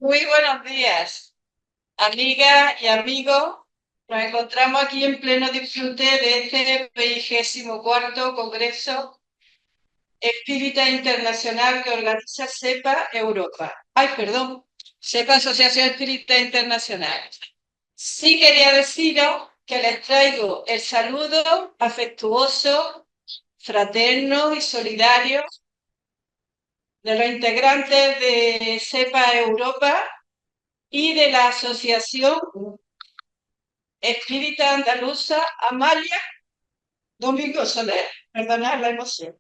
Muy buenos días, amigas y amigos. Nos encontramos aquí en pleno disfrute de este 24º Congreso Espírita Internacional que organiza SEPA Europa. Ay, perdón, SEPA Asociación Espírita Internacional. Sí quería deciros que les traigo el saludo afectuoso, fraterno y solidario de los integrantes de SEPA Europa y de la Asociación Espírita Andaluza Amalia Domingo Soler. Perdonad la emoción.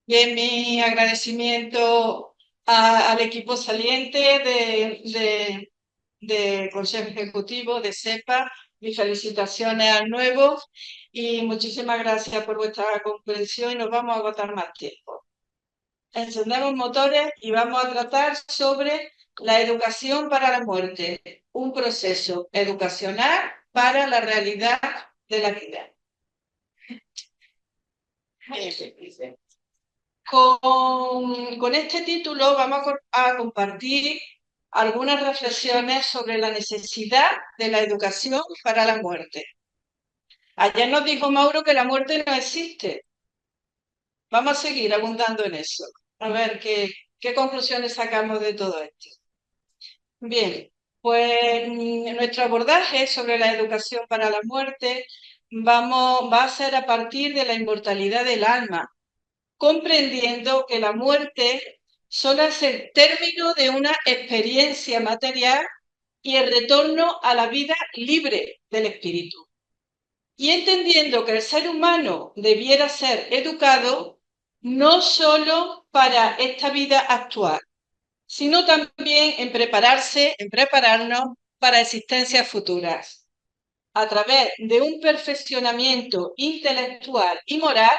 Bien, mi agradecimiento al equipo saliente de Consejo Ejecutivo de SEPA, mis felicitaciones al nuevo y muchísimas gracias por vuestra comprensión y nos vamos a agotar más tiempo. Encendemos motores y vamos a tratar sobre la educación para la muerte, un proceso educacional para la realidad de la vida. Con este título vamos a compartir algunas reflexiones sobre la necesidad de la educación para la muerte. Ayer nos dijo Mauro que la muerte no existe. Vamos a seguir abundando en eso. A ver qué conclusiones sacamos de todo esto. Bien, pues nuestro abordaje sobre la educación para la muerte va a ser a partir de la inmortalidad del alma, comprendiendo que la muerte solo es el término de una experiencia material y el retorno a la vida libre del espíritu. Y entendiendo que el ser humano debiera ser educado no solo para esta vida actual, sino también en prepararnos para existencias futuras, a través de un perfeccionamiento intelectual y moral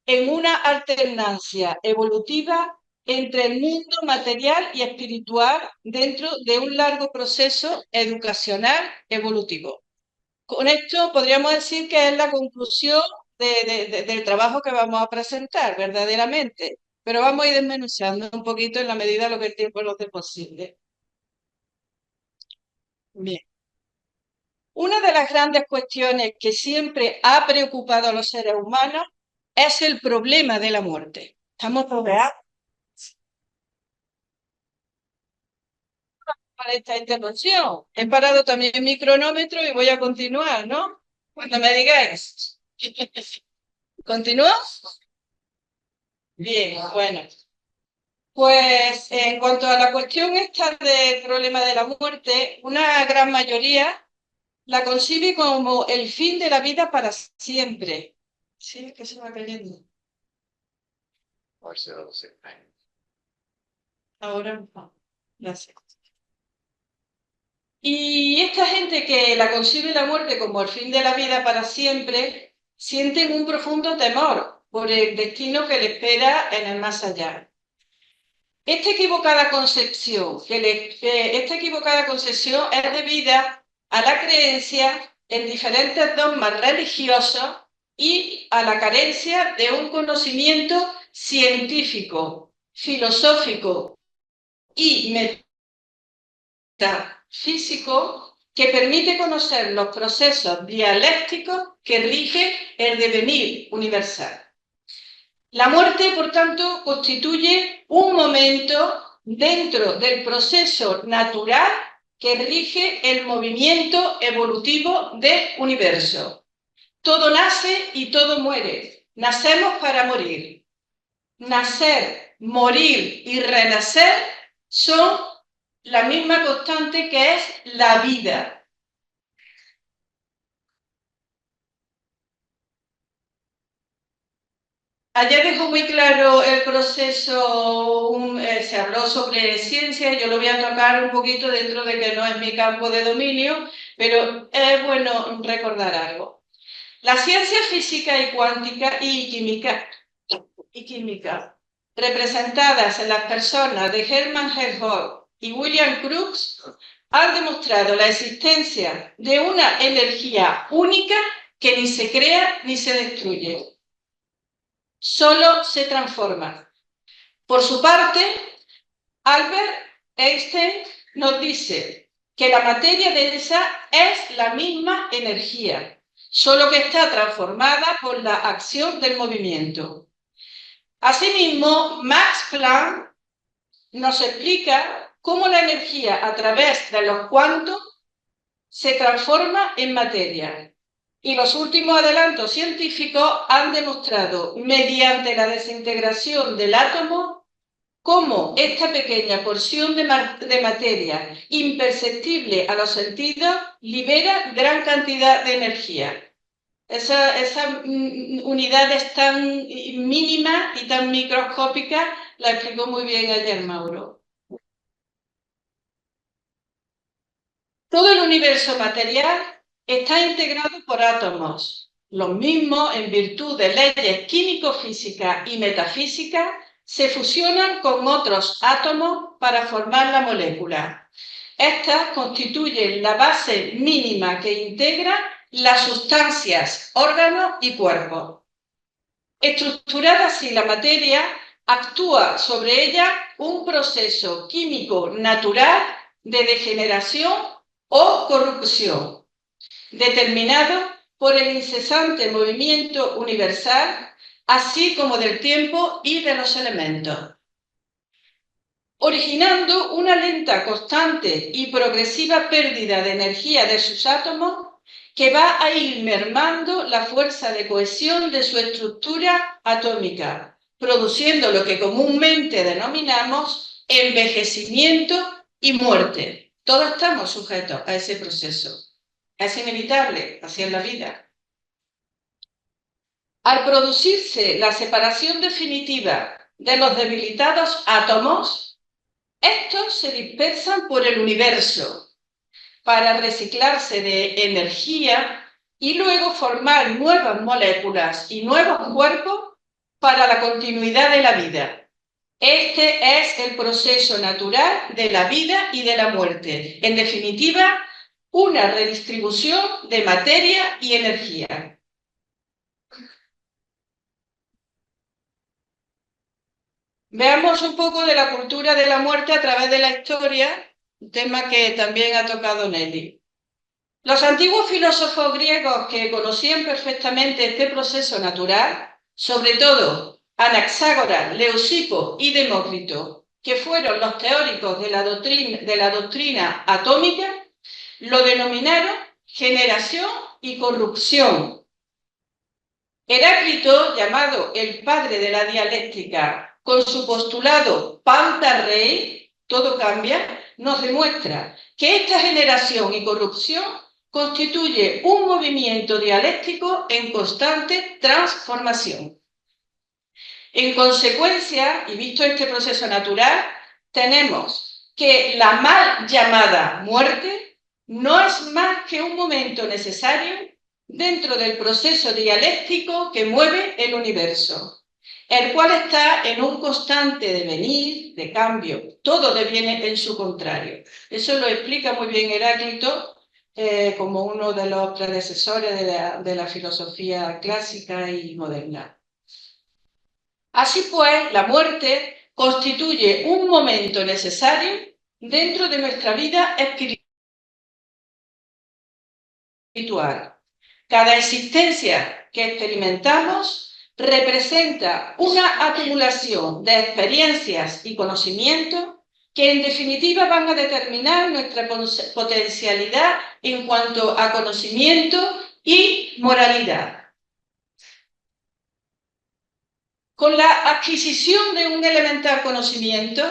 en una alternancia evolutiva entre el mundo material y espiritual dentro de un largo proceso educacional evolutivo. Con esto podríamos decir que es la conclusión del trabajo que vamos a presentar verdaderamente, pero vamos a ir desmenuzando un poquito en la medida de lo que el tiempo nos dé posible. Bien. Una de las grandes cuestiones que siempre ha preocupado a los seres humanos es el problema de la muerte. Estamos rodeados para esta intervención. He parado también mi cronómetro y voy a continuar, ¿no? Cuando me digáis. ¿Continúo? Bien, bueno. Pues en cuanto a la cuestión esta del problema de la muerte, una gran mayoría la concibe como el fin de la vida para siempre. Sí, es que se va cayendo. Ahora no. Gracias. Y esta gente que la concibe la muerte como el fin de la vida para siempre, sienten un profundo temor por el destino que le espera en el más allá. Esta equivocada concepción es debida a la creencia en diferentes dogmas religiosos y a la carencia de un conocimiento científico, filosófico y metafísico que permite conocer los procesos dialécticos que rigen el devenir universal. La muerte, por tanto, constituye un momento dentro del proceso natural que rige el movimiento evolutivo del universo. Todo nace y todo muere. Nacemos para morir. Nacer, morir y renacer son la misma constante que es la vida. Ayer dejó muy claro el proceso, se habló sobre ciencia, yo lo voy a tocar un poquito dentro de que no es mi campo de dominio, pero es bueno recordar algo. La ciencia física y cuántica y química representadas en las personas de Hermann Helmholtz y William Crookes han demostrado la existencia de una energía única que ni se crea ni se destruye. Solo se transforma. Por su parte, Albert Einstein nos dice que la materia densa es la misma energía, solo que está transformada por la acción del movimiento. Asimismo, Max Planck nos explica cómo la energía a través de los cuantos se transforma en materia. Y los últimos adelantos científicos han demostrado, mediante la desintegración del átomo, cómo esta pequeña porción de materia, imperceptible a los sentidos, libera gran cantidad de energía. Esa unidades tan mínimas y tan microscópicas la explicó muy bien ayer Mauro. Todo el universo material está integrado por átomos. Los mismos, en virtud de leyes químico-físicas y metafísicas, se fusionan con otros átomos para formar la molécula. Estas constituyen la base mínima que integra las sustancias, órganos y cuerpos. Estructurada así la materia, actúa sobre ella un proceso químico natural de degeneración o corrupción, determinado por el incesante movimiento universal, así como del tiempo y de los elementos, originando una lenta, constante y progresiva pérdida de energía de sus átomos que va a ir mermando la fuerza de cohesión de su estructura atómica, produciendo lo que comúnmente denominamos envejecimiento y muerte. Todos estamos sujetos a ese proceso. Es inevitable, así es la vida. Al producirse la separación definitiva de los debilitados átomos, estos se dispersan por el universo para reciclarse de energía y luego formar nuevas moléculas y nuevos cuerpos para la continuidad de la vida. Este es el proceso natural de la vida y de la muerte. En definitiva, una redistribución de materia y energía. Veamos un poco de la cultura de la muerte a través de la historia, un tema que también ha tocado Nelly. Los antiguos filósofos griegos que conocían perfectamente este proceso natural, sobre todo Anaxágoras, Leucipo y Demócrito, que fueron los teóricos de la doctrina atómica, lo denominaron generación y corrupción. Heráclito, llamado el padre de la dialéctica, con su postulado panta rei, todo cambia, nos demuestra que esta generación y corrupción constituye un movimiento dialéctico en constante transformación. En consecuencia, y visto este proceso natural, tenemos que la mal llamada muerte no es más que un momento necesario dentro del proceso dialéctico que mueve el universo, el cual está en un constante devenir, de cambio. Todo deviene en su contrario. Eso lo explica muy bien Heráclito, como uno de los predecesores de la filosofía clásica y moderna. Así pues, la muerte constituye un momento necesario dentro de nuestra vida espiritual. Cada existencia que experimentamos representa una acumulación de experiencias y conocimientos que en definitiva van a determinar nuestra potencialidad en cuanto a conocimiento y moralidad. Con la adquisición de un elemental conocimiento,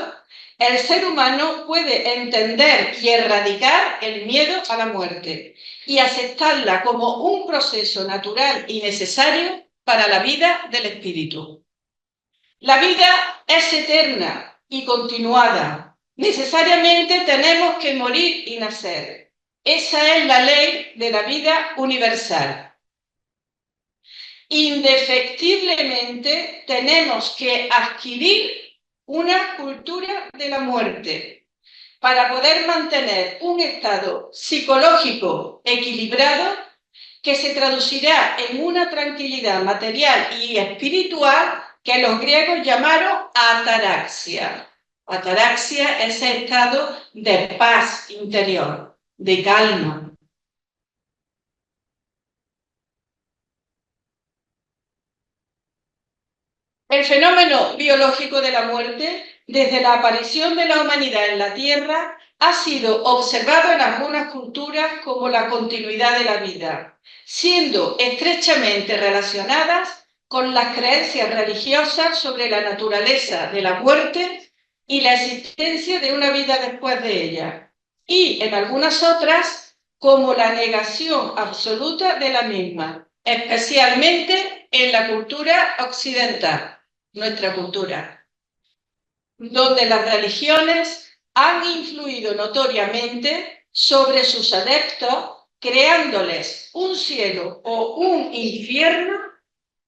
el ser humano puede entender y erradicar el miedo a la muerte y aceptarla como un proceso natural y necesario para la vida del espíritu. La vida es eterna y continuada. Necesariamente tenemos que morir y nacer. Esa es la ley de la vida universal. Indefectiblemente tenemos que adquirir una cultura de la muerte para poder mantener un estado psicológico equilibrado que se traducirá en una tranquilidad material y espiritual que los griegos llamaron ataraxia. Ataraxia es ese estado de paz interior, de calma. El fenómeno biológico de la muerte, desde la aparición de la humanidad en la Tierra, ha sido observado en algunas culturas como la continuidad de la vida, siendo estrechamente relacionadas con las creencias religiosas sobre la naturaleza de la muerte y la existencia de una vida después de ella, y en algunas otras como la negación absoluta de la misma, especialmente en la cultura occidental, nuestra cultura, donde las religiones han influido notoriamente sobre sus adeptos, creándoles un cielo o un infierno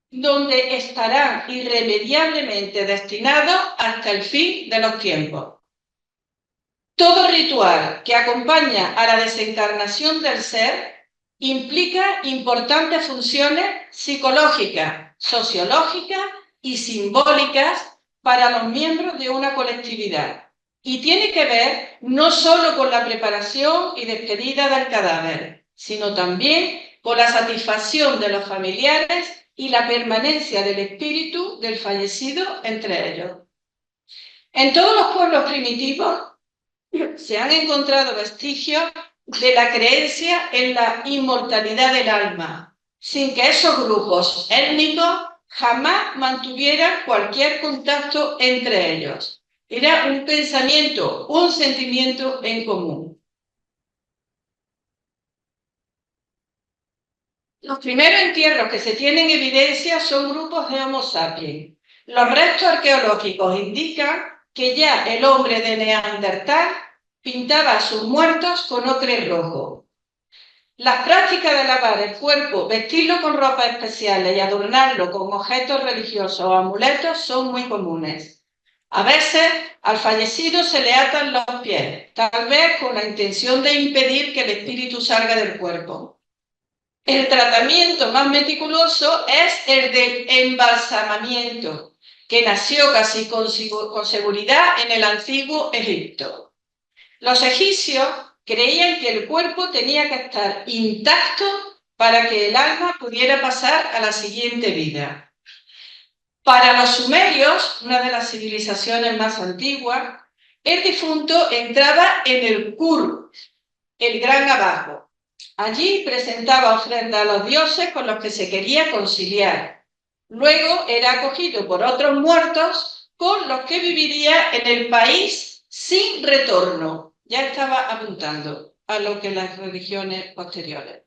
donde estarán irremediablemente destinados hasta el fin de los tiempos. Todo ritual que acompaña a la desencarnación del ser implica importantes funciones psicológicas, sociológicas y simbólicas para los miembros de una colectividad, y tiene que ver no solo con la preparación y despedida del cadáver, sino también con la satisfacción de los familiares y la permanencia del espíritu del fallecido entre ellos. En todos los pueblos primitivos se han encontrado vestigios de la creencia en la inmortalidad del alma, sin que esos grupos étnicos jamás mantuvieran cualquier contacto entre ellos. Era un pensamiento, un sentimiento en común. Los primeros entierros que se tienen evidencia son grupos de Homo sapiens. Los restos arqueológicos indican que ya el hombre de Neandertal pintaba a sus muertos con ocre rojo. Las prácticas de lavar el cuerpo, vestirlo con ropas especiales y adornarlo con objetos religiosos o amuletos son muy comunes. A veces al fallecido se le atan los pies, tal vez con la intención de impedir que el espíritu salga del cuerpo. El tratamiento más meticuloso es el del embalsamamiento, que nació casi con seguridad en el antiguo Egipto. Los egipcios creían que el cuerpo tenía que estar intacto para que el alma pudiera pasar a la siguiente vida. Para los sumerios, una de las civilizaciones más antiguas, el difunto entraba en el Kur, el gran abajo. Allí presentaba ofrendas a los dioses con los que se quería conciliar. Luego era acogido por otros muertos con los que viviría en el país sin retorno. Ya estaba apuntando a lo que las religiones posteriores.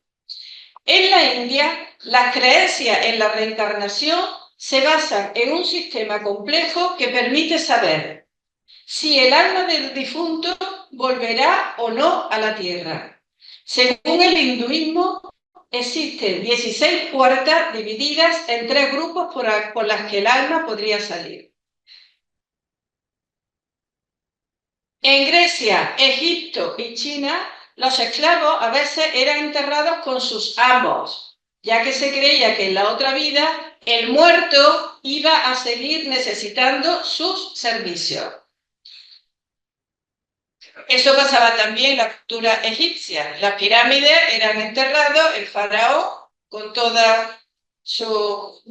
En la India, las creencias en la reencarnación se basan en un sistema complejo que permite saber si el alma del difunto volverá o no a la tierra. Según el hinduismo, existen 16 puertas divididas en 3 grupos por las que el alma podría salir. En Grecia, Egipto y China, los esclavos a veces eran enterrados con sus amos, ya que se creía que en la otra vida el muerto iba a seguir necesitando sus servicios. Eso pasaba también en la cultura egipcia. Las pirámides eran enterrados, el faraón con toda su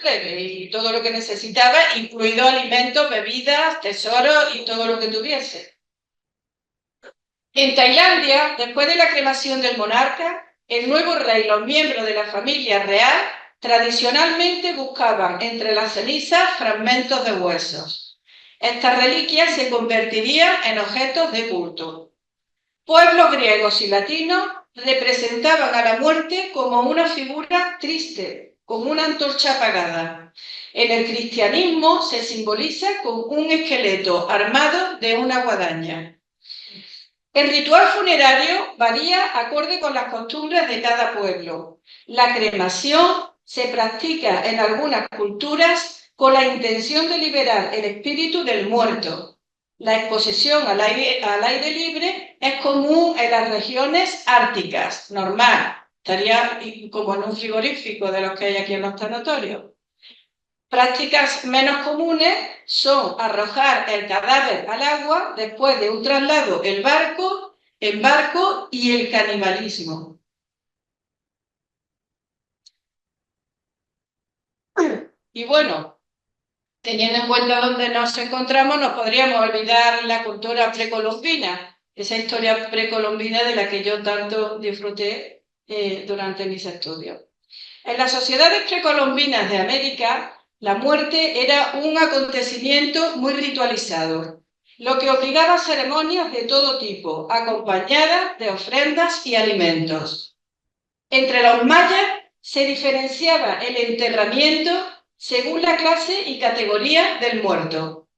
plebe y todo lo que necesitaba, incluido alimentos, bebidas, tesoros y todo lo que tuviese. En Tailandia, después de la cremación del monarca, el nuevo rey y los miembros de la familia real tradicionalmente buscaban entre las cenizas fragmentos de huesos. Estas reliquias se convertirían en objetos de culto. Pueblos griegos y latinos representaban a la muerte como una figura triste, como una antorcha apagada. En el cristianismo se simboliza con un esqueleto armado de una guadaña. El ritual funerario varía acorde con las costumbres de cada pueblo. La cremación se practica en algunas culturas con la intención de liberar el espíritu del muerto. La exposición al aire libre es común en las regiones árticas, normal, estaría como en un frigorífico de los que hay aquí en los tanatorios. Prácticas menos comunes son arrojar el cadáver al agua después de un traslado en barco y el canibalismo. Y bueno, teniendo en cuenta dónde nos encontramos, nos podríamos olvidar la cultura precolombina, esa historia precolombina de la que yo tanto disfruté durante mis estudios. En las sociedades precolombinas de América, la muerte era un acontecimiento muy ritualizado, lo que obligaba a ceremonias de todo tipo, acompañadas de ofrendas y alimentos. Entre los mayas se diferenciaba el enterramiento según la clase y categoría del muerto.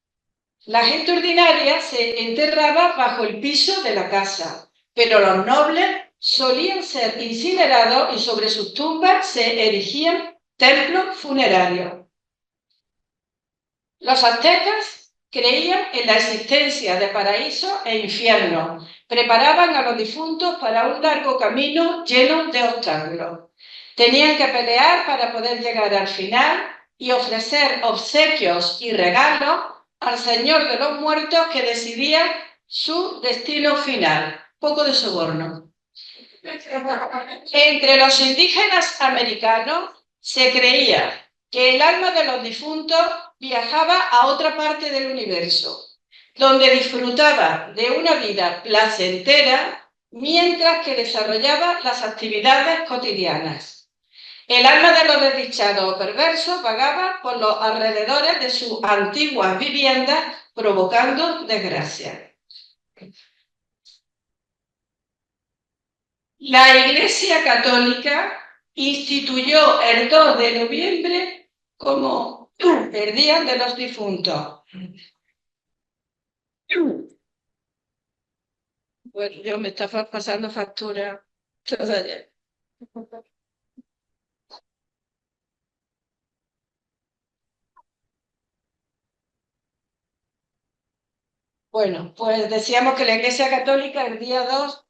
La gente ordinaria se enterraba bajo el piso de la casa, pero los nobles solían ser incinerados y sobre sus tumbas se erigían templos funerarios. Los aztecas creían en la existencia de paraísos e infiernos, preparaban a los difuntos para un largo camino lleno de obstáculos. Tenían que pelear para poder llegar al final y ofrecer obsequios y regalos al Señor de los Muertos que decidía su destino final. Poco de soborno. Entre los indígenas americanos se creía que el alma de los difuntos viajaba a otra parte del universo, donde disfrutaba de una vida placentera mientras que desarrollaba las actividades cotidianas. El alma de los desdichados o perversos vagaba por los alrededores de sus antiguas viviendas, provocando desgracia. La Iglesia Católica instituyó el 2 de noviembre como el Día de los Difuntos. Bueno, yo me estaba pasando factura todo ayer. Bueno, pues decíamos que la Iglesia Católica el día 2,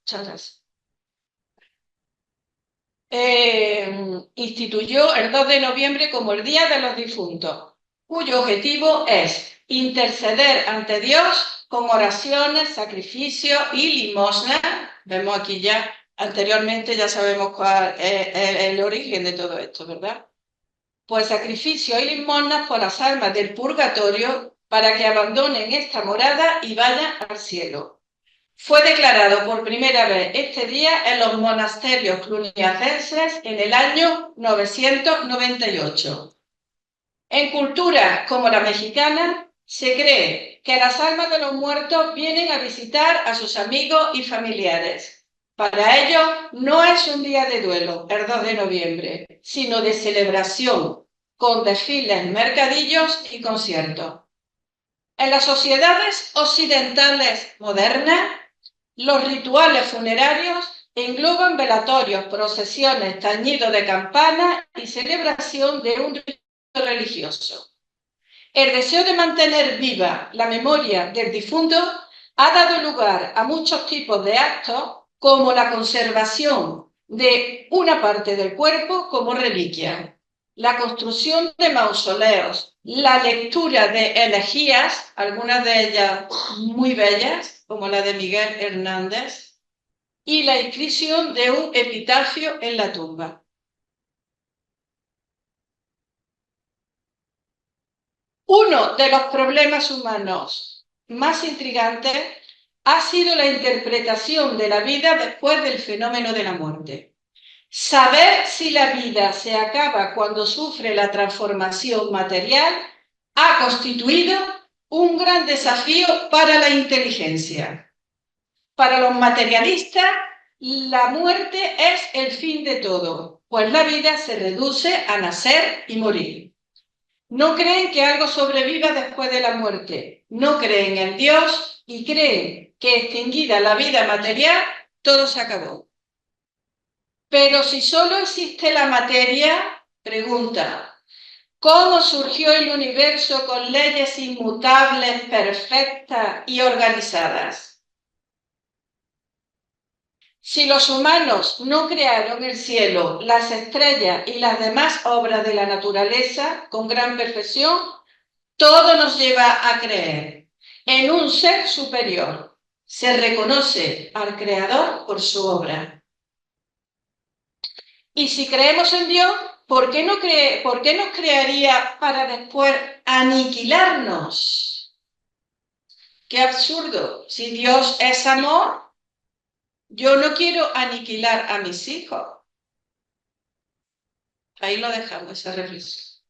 instituyó el 2 de noviembre como el Día de los Difuntos, cuyo objetivo es interceder ante Dios con oraciones, sacrificios y limosnas. Vemos aquí ya, anteriormente ya sabemos cuál es el origen de todo esto, ¿verdad? Pues sacrificios y limosnas por las almas del purgatorio para que abandonen esta morada y vayan al cielo. Fue declarado por primera vez este día en los monasterios cluniacenses en el año 998. En culturas como la mexicana, se cree que las almas de los muertos vienen a visitar a sus amigos y familiares. Para ellos no es un día de duelo, el 2 de noviembre, sino de celebración, con desfiles, mercadillos y conciertos. En las sociedades occidentales modernas, los rituales funerarios engloban velatorios, procesiones, tañido de campanas y celebración de un rito religioso. El deseo de mantener viva la memoria del difunto ha dado lugar a muchos tipos de actos, como la conservación de una parte del cuerpo como reliquia, la construcción de mausoleos, la lectura de elegías, algunas de ellas muy bellas, como la de Miguel Hernández, y la inscripción de un epitafio en la tumba. Uno de los problemas humanos más intrigantes ha sido la interpretación de la vida después del fenómeno de la muerte. Saber si la vida se acaba cuando sufre la transformación material ha constituido un gran desafío para la inteligencia. Para los materialistas, la muerte es el fin de todo, pues la vida se reduce a nacer y morir. No creen que algo sobreviva después de la muerte, no creen en Dios y creen que extinguida la vida material, todo se acabó. Pero si solo existe la materia, pregunta, ¿cómo surgió el universo con leyes inmutables, perfectas y organizadas? Si los humanos no crearon el cielo, las estrellas y las demás obras de la naturaleza con gran perfección, todo nos lleva a creer en un ser superior. Se reconoce al Creador por su obra. Y si creemos en Dios, ¿por qué nos crearía para después aniquilarnos? ¡Qué absurdo! Si Dios es amor, yo no quiero aniquilar a mis hijos. Ahí lo dejamos, esa reflexión.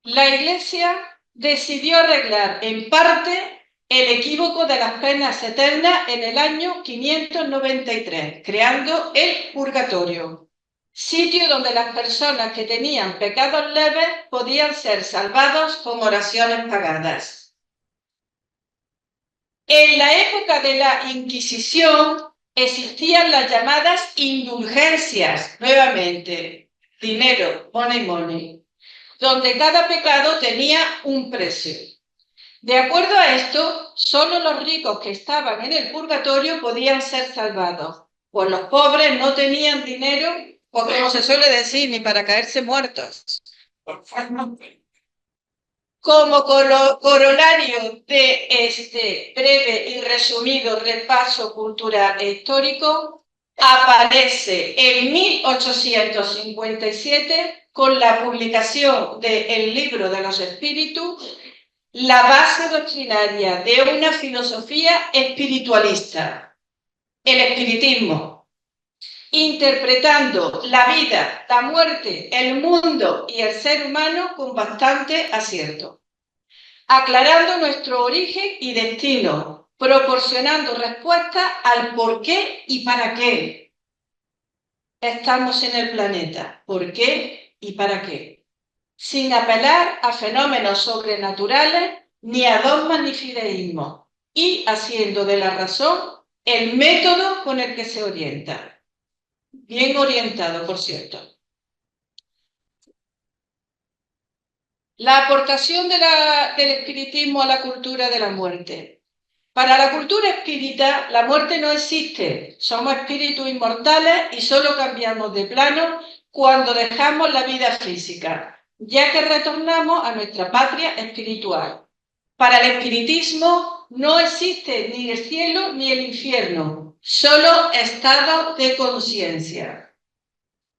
La Iglesia decidió arreglar en parte el equívoco de las penas eternas en el año 593, creando el purgatorio, sitio donde las personas que tenían pecados leves podían ser salvados con oraciones pagadas. En la época de la Inquisición existían las llamadas indulgencias, nuevamente, dinero, money, donde cada pecado tenía un precio. De acuerdo a esto, solo los ricos que estaban en el purgatorio podían ser salvados, pues los pobres no tenían dinero, o como se suele decir, ni para caerse muertos. Como corolario de este breve y resumido repaso cultural e histórico, aparece en 1857, con la publicación del Libro de los Espíritus, la base doctrinaria de una filosofía espiritualista, el espiritismo, interpretando la vida, la muerte, el mundo y el ser humano con bastante acierto, aclarando nuestro origen y destino, proporcionando respuestas al por qué y para qué estamos en el planeta, por qué y para qué, sin apelar a fenómenos sobrenaturales ni a dogmas ni fideísmos, y haciendo de la razón el método con el que se orienta. Bien orientado, por cierto. La aportación del espiritismo a la cultura de la muerte. Para la cultura espírita, la muerte no existe. Somos espíritus inmortales y solo cambiamos de plano cuando dejamos la vida física, ya que retornamos a nuestra patria espiritual. Para el espiritismo no existe ni el cielo ni el infierno, solo estado de conciencia.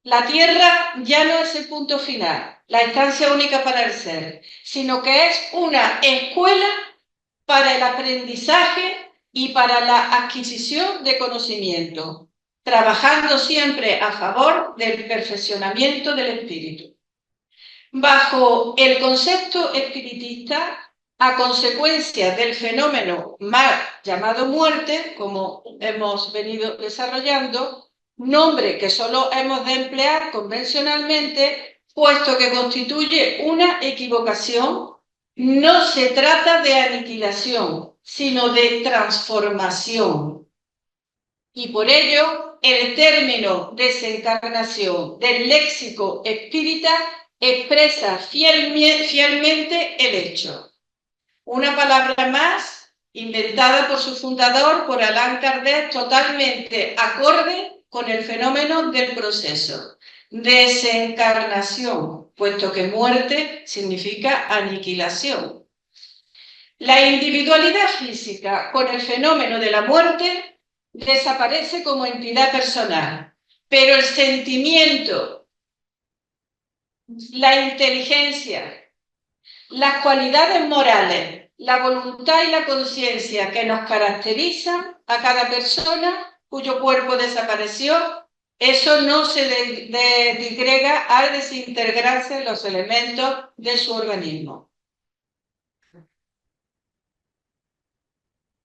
La Tierra ya no es el punto final, la instancia única para el ser, sino que es una escuela para el aprendizaje y para la adquisición de conocimiento, trabajando siempre a favor del perfeccionamiento del espíritu. Bajo el concepto espiritista, a consecuencia del fenómeno mal llamado muerte, como hemos venido desarrollando, nombre que solo hemos de emplear convencionalmente, puesto que constituye una equivocación, no se trata de aniquilación, sino de transformación. Y por ello, el término desencarnación del léxico espírita expresa fielmente el hecho. Una palabra más, inventada por su fundador, por Allan Kardec, totalmente acorde con el fenómeno del proceso. Desencarnación, puesto que muerte significa aniquilación. La individualidad física con el fenómeno de la muerte desaparece como entidad personal, pero el sentimiento, la inteligencia, las cualidades morales, la voluntad y la conciencia que nos caracterizan a cada persona cuyo cuerpo desapareció, eso no se disgrega al desintegrarse los elementos de su organismo.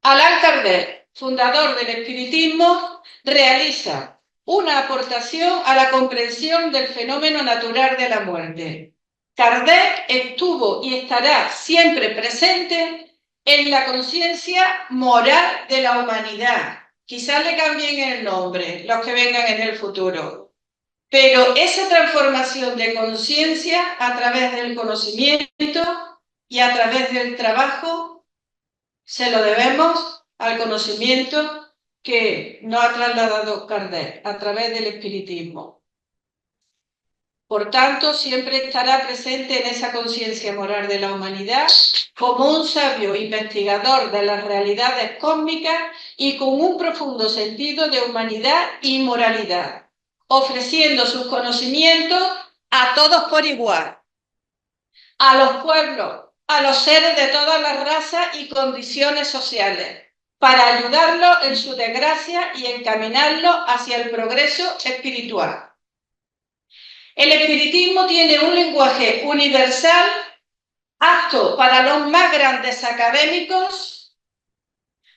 Allan Kardec, fundador del espiritismo, realiza una aportación a la comprensión del fenómeno natural de la muerte. Kardec estuvo y estará siempre presente en la conciencia moral de la humanidad. Quizás le cambien el nombre los que vengan en el futuro, pero esa transformación de conciencia a través del conocimiento y a través del trabajo Se lo debemos al conocimiento que nos ha trasladado Kardec a través del espiritismo. Por tanto, siempre estará presente en esa conciencia moral de la humanidad como un sabio investigador de las realidades cósmicas y con un profundo sentido de humanidad y moralidad, ofreciendo sus conocimientos a todos por igual, a los pueblos, a los seres de todas las razas y condiciones sociales, para ayudarlos en su desgracia y encaminarlos hacia el progreso espiritual. El espiritismo tiene un lenguaje universal apto para los más grandes académicos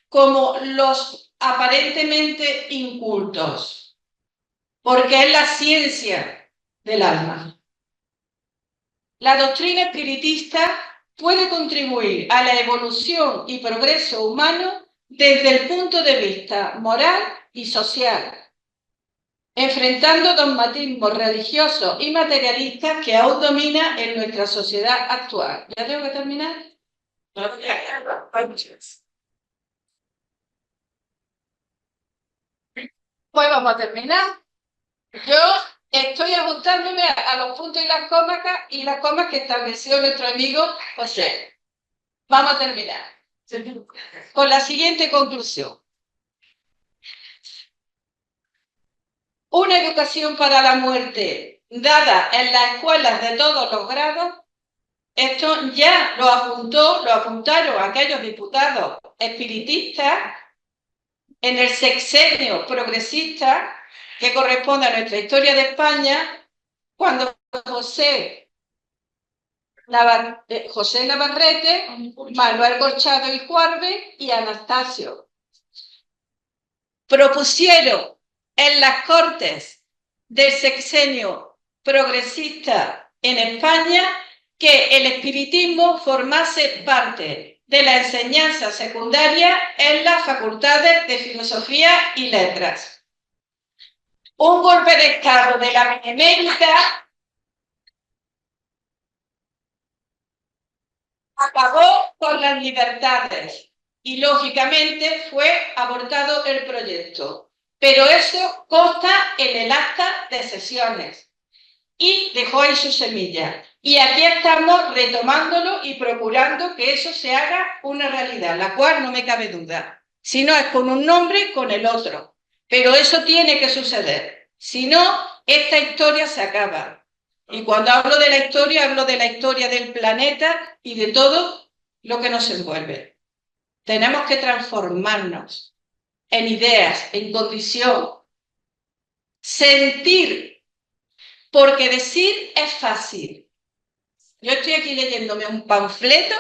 como los aparentemente incultos, porque es la ciencia del alma. La doctrina espiritista puede contribuir a la evolución y progreso humano desde el punto de vista moral y social, enfrentando dogmatismos religiosos y materialistas que aún dominan en nuestra sociedad actual. ¿Ya tengo que terminar? Pues vamos a terminar. Yo estoy apuntándome a los puntos y las comas que estableció nuestro amigo José. Vamos a terminar con la siguiente conclusión. Una educación para la muerte dada en las escuelas de todos los grados, esto ya lo apuntaron aquellos diputados espiritistas en el sexenio progresista que corresponde a nuestra historia de España, cuando José Navarrete, Manuel Corchado y Juarbe y Anastasio propusieron en las Cortes del sexenio progresista en España que el espiritismo formase parte de la enseñanza secundaria en las facultades de Filosofía y Letras. Un golpe de Estado de la Benemérita acabó con las libertades y, lógicamente, fue abortado el proyecto. Pero eso consta en el acta de sesiones y dejó ahí su semilla. Y aquí estamos retomándolo y procurando que eso se haga una realidad, la cual no me cabe duda. Si no es con un nombre, con el otro. Pero eso tiene que suceder. Si no, esta historia se acaba. Y cuando hablo de la historia del planeta y de todo lo que nos envuelve. Tenemos que transformarnos en ideas, en condición, sentir, porque decir es fácil. Yo estoy aquí leyéndome un panfleto,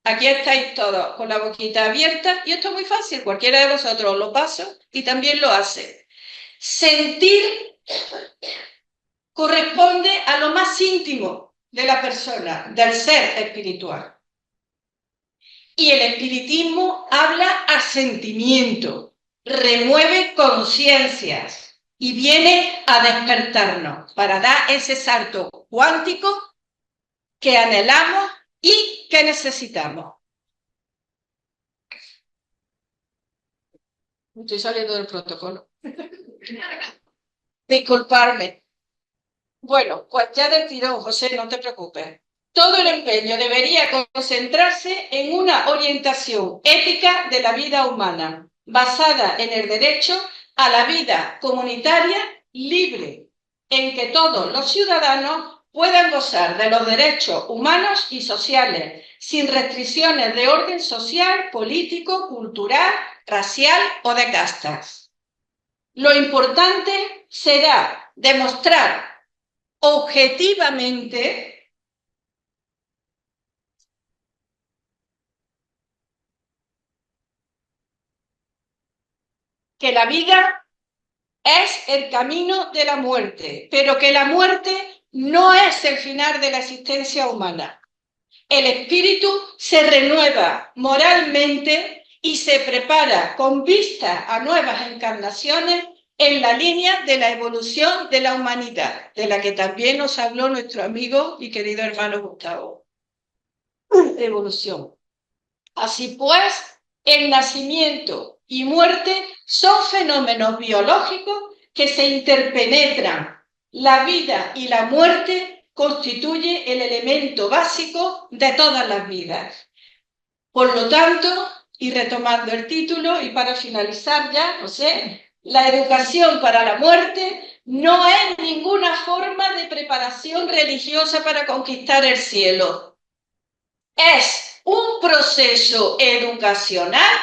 aquí estáis todos con la boquita abierta y esto es muy fácil, cualquiera de vosotros lo pasa y también lo hace. Sentir corresponde a lo más íntimo de la persona, del ser espiritual. Y el espiritismo habla a sentimiento, remueve conciencias y viene a despertarnos para dar ese salto cuántico que anhelamos y que necesitamos. Estoy saliendo del protocolo. Disculparme. Bueno, pues ya del tirón, José, no te preocupes. Todo el empeño debería concentrarse en una orientación ética de la vida humana, basada en el derecho a la vida comunitaria libre, en que todos los ciudadanos puedan gozar de los derechos humanos y sociales, sin restricciones de orden social, político, cultural, racial o de castas. Lo importante será demostrar objetivamente que la vida es el camino de la muerte, pero que la muerte no es el final de la existencia humana. El espíritu se renueva moralmente y se prepara con vista a nuevas encarnaciones en la línea de la evolución de la humanidad, de la que también nos habló nuestro amigo y querido hermano Gustavo. Evolución. Así pues, El nacimiento y muerte son fenómenos biológicos que se interpenetran. La vida y la muerte constituye el elemento básico de todas las vidas. Por lo tanto, y retomando el título, y para finalizar ya, no sé, la educación para la muerte no es ninguna forma de preparación religiosa para conquistar el cielo. Es un proceso educacional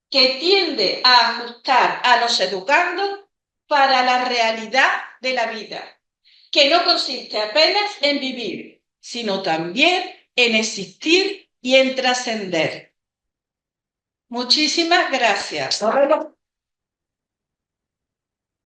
que tiende a ajustar a los educandos para la realidad de la vida, que no consiste apenas en vivir, sino también en existir y en trascender. Muchísimas gracias.